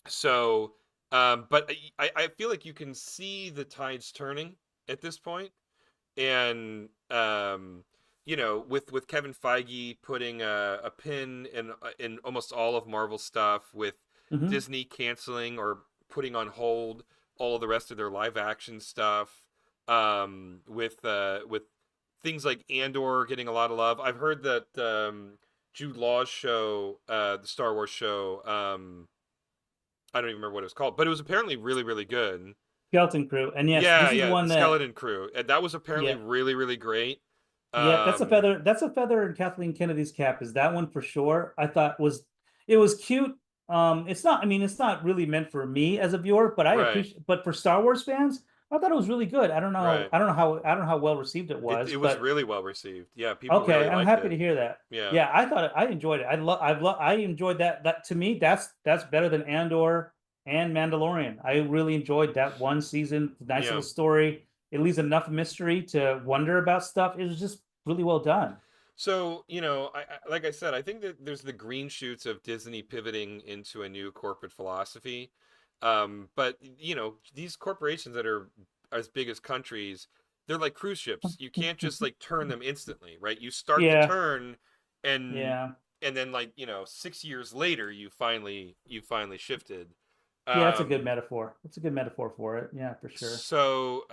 Speaker 1: so, but I feel like you can see the tides turning at this point, and with Kevin Feige putting a pin in almost all of Marvel stuff, with
Speaker 2: Hmm.
Speaker 1: Disney canceling or putting on hold all of the rest of their live action stuff, with things like Andor getting a lot of love. I've heard that Jude Law's show, the Star Wars show, I don't even remember what it was called, but it was apparently really really good.
Speaker 2: Skeleton Crew. And yes,
Speaker 1: Yeah,
Speaker 2: this is
Speaker 1: yeah,
Speaker 2: one that,
Speaker 1: Skeleton Crew. And that was apparently
Speaker 2: yeah,
Speaker 1: really, really great.
Speaker 2: yeah, that's a
Speaker 1: Um,
Speaker 2: feather. That's a feather in Kathleen Kennedy's cap. Is that one for sure? I thought it was cute. It's not. I mean, it's not really meant for me as a viewer, but I
Speaker 1: right.
Speaker 2: appreciate. But for Star Wars fans, I thought it was really good. I don't know.
Speaker 1: Right.
Speaker 2: I don't know how well received it
Speaker 1: It
Speaker 2: was,
Speaker 1: was
Speaker 2: but
Speaker 1: really well received. Yeah, people
Speaker 2: okay,
Speaker 1: really
Speaker 2: I'm
Speaker 1: liked
Speaker 2: happy to
Speaker 1: it.
Speaker 2: hear that.
Speaker 1: Yeah.
Speaker 2: Yeah, I enjoyed it. I enjoyed that. That to me, that's better than Andor and Mandalorian. I really enjoyed that one season. Nice little
Speaker 1: Yeah.
Speaker 2: story. It leaves enough mystery to wonder about stuff. It was just really well done.
Speaker 1: So, like I said, I think that there's the green shoots of Disney pivoting into a new corporate philosophy. But, these corporations that are as big as countries, they're like cruise ships. You can't just like turn them instantly, right? You start the
Speaker 2: Yeah,
Speaker 1: turn and
Speaker 2: yeah,
Speaker 1: and then like, 6 years later you finally shifted.
Speaker 2: yeah. That's a good
Speaker 1: Um
Speaker 2: metaphor. That's a good metaphor for it. Yeah, for sure.
Speaker 1: so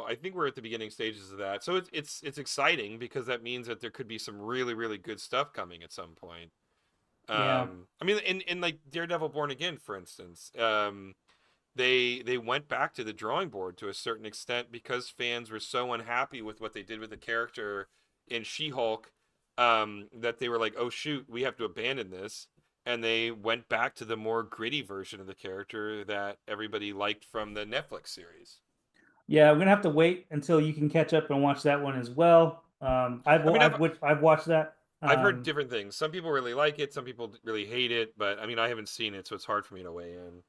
Speaker 1: I think we're at the beginning stages of that. So it's exciting because that means that there could be some really really good stuff coming at some point.
Speaker 2: Yeah.
Speaker 1: I mean, in like Daredevil Born Again, for instance, they went back to the drawing board to a certain extent because fans were so unhappy with what they did with the character in She-Hulk, that they were like, oh shoot, we have to abandon this. And they went back to the more gritty version of the character that everybody liked from the Netflix series.
Speaker 2: Yeah, we're gonna have to wait until you can catch up and watch that one as well.
Speaker 1: I mean,
Speaker 2: I've watched that.
Speaker 1: I've heard different things. Some people really like it, some people really hate it, but I mean, I haven't seen it, so it's hard for me to weigh in.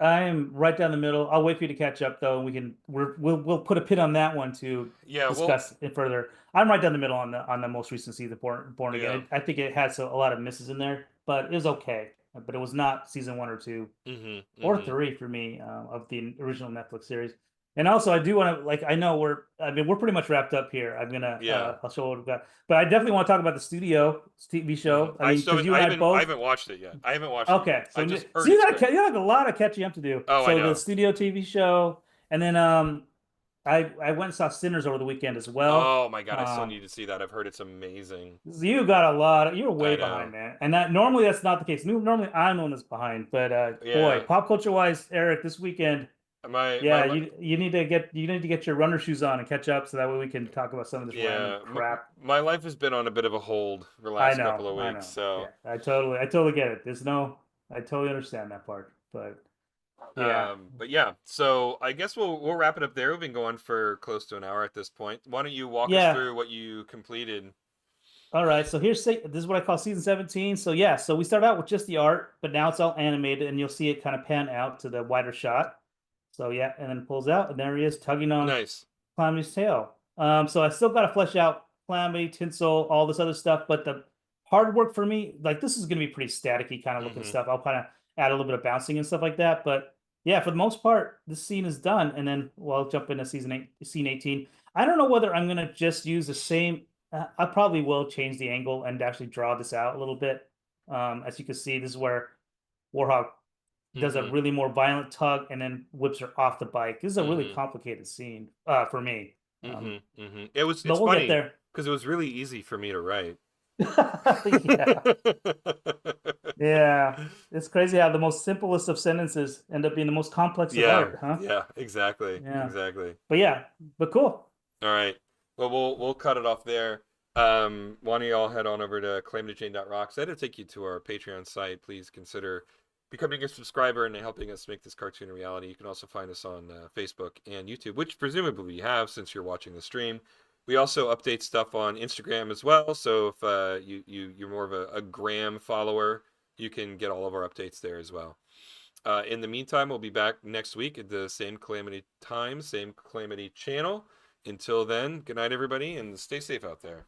Speaker 2: I'm right down the middle. I'll wait for you to catch up though, and we'll put a pin on that one to
Speaker 1: Yeah, well,
Speaker 2: discuss it further. I'm right down the middle on the most recent season, Born
Speaker 1: yeah.
Speaker 2: Again. I think it has a lot of misses in there, but it was okay. But it was not season one or two
Speaker 1: Mhm.
Speaker 2: or
Speaker 1: Mhm.
Speaker 2: three for me of the original Netflix series. And also, I do want to like I know I mean we're pretty much wrapped up here. I'm gonna
Speaker 1: Yeah.
Speaker 2: I'll show what we've got, but I definitely want to talk about the studio TV
Speaker 1: Mhm.
Speaker 2: show. I mean, because you and I
Speaker 1: I
Speaker 2: both.
Speaker 1: haven't watched it yet. I haven't watched it yet.
Speaker 2: Okay,
Speaker 1: I
Speaker 2: so
Speaker 1: just
Speaker 2: so
Speaker 1: heard it's great.
Speaker 2: you got a lot of catching up to do.
Speaker 1: Oh, I
Speaker 2: So the
Speaker 1: know.
Speaker 2: studio TV show, and then I went and saw Sinners over the weekend as well.
Speaker 1: Oh my God, I still
Speaker 2: Um,
Speaker 1: need to see that. I've heard it's amazing.
Speaker 2: you got a lot. You're way
Speaker 1: I
Speaker 2: behind,
Speaker 1: know.
Speaker 2: man. And that normally that's not the case. Normally I'm the one that's behind. But boy,
Speaker 1: Yeah.
Speaker 2: pop culture wise, Eric, this weekend,
Speaker 1: My
Speaker 2: yeah, you need to get your runner shoes on and catch up, so that way we can talk about some of this random
Speaker 1: yeah,
Speaker 2: crap.
Speaker 1: my life has been on a bit of a hold the last couple of
Speaker 2: I
Speaker 1: weeks,
Speaker 2: know.
Speaker 1: so
Speaker 2: Yeah, I totally get it. I totally understand that part. But yeah,
Speaker 1: but yeah, so I guess we'll wrap it up there. We've been going for close to an hour at this point. Why don't you walk us
Speaker 2: yeah.
Speaker 1: through what you completed?
Speaker 2: All right, so this is what I call season 17. So yeah, so we start out with just the art, but now it's all animated, and you'll see it kind of pan out to the wider shot. So yeah, and then it pulls out, and there he is tugging on
Speaker 1: Nice.
Speaker 2: Calamity's tail. So I still got to flesh out Calamity, Tinsel, all this other stuff, but the hard work for me, like this is going to be pretty staticky kind of looking
Speaker 1: Mm-hmm.
Speaker 2: stuff. I'll kind of add a little bit of bouncing and stuff like that, but yeah, for the most part, this scene is done, and then we'll jump into scene 18. I don't know whether I'm going to just use the same. I probably will change the angle and actually draw this out a little bit. As you can see, this is where Warhawk does a
Speaker 1: Mm-hmm.
Speaker 2: really more violent tug and then whips her off the bike. This is a really
Speaker 1: Mm-hmm.
Speaker 2: complicated scene for me.
Speaker 1: Mm-hmm. Mm-hmm. It's
Speaker 2: But we'll get
Speaker 1: funny
Speaker 2: there.
Speaker 1: because it was really easy for me to write.
Speaker 2: Yeah. Yeah. It's crazy how the most simplest of sentences end up being the most complex of
Speaker 1: Yeah,
Speaker 2: art, huh?
Speaker 1: yeah, exactly,
Speaker 2: Yeah.
Speaker 1: exactly.
Speaker 2: But yeah, but cool.
Speaker 1: All right. Well, we'll cut it off there. Why don't you all head on over to claimtochain.rocks. That'll take you to our Patreon site. Please consider becoming a subscriber and helping us make this cartoon a reality. You can also find us on Facebook and YouTube, which presumably you have since you're watching the stream. We also update stuff on Instagram as well. So if you're more of a Gram follower, you can get all of our updates there as well. In the meantime, we'll be back next week at the same Calamity time, same Calamity channel. Until then, good night, everybody, and stay safe out there.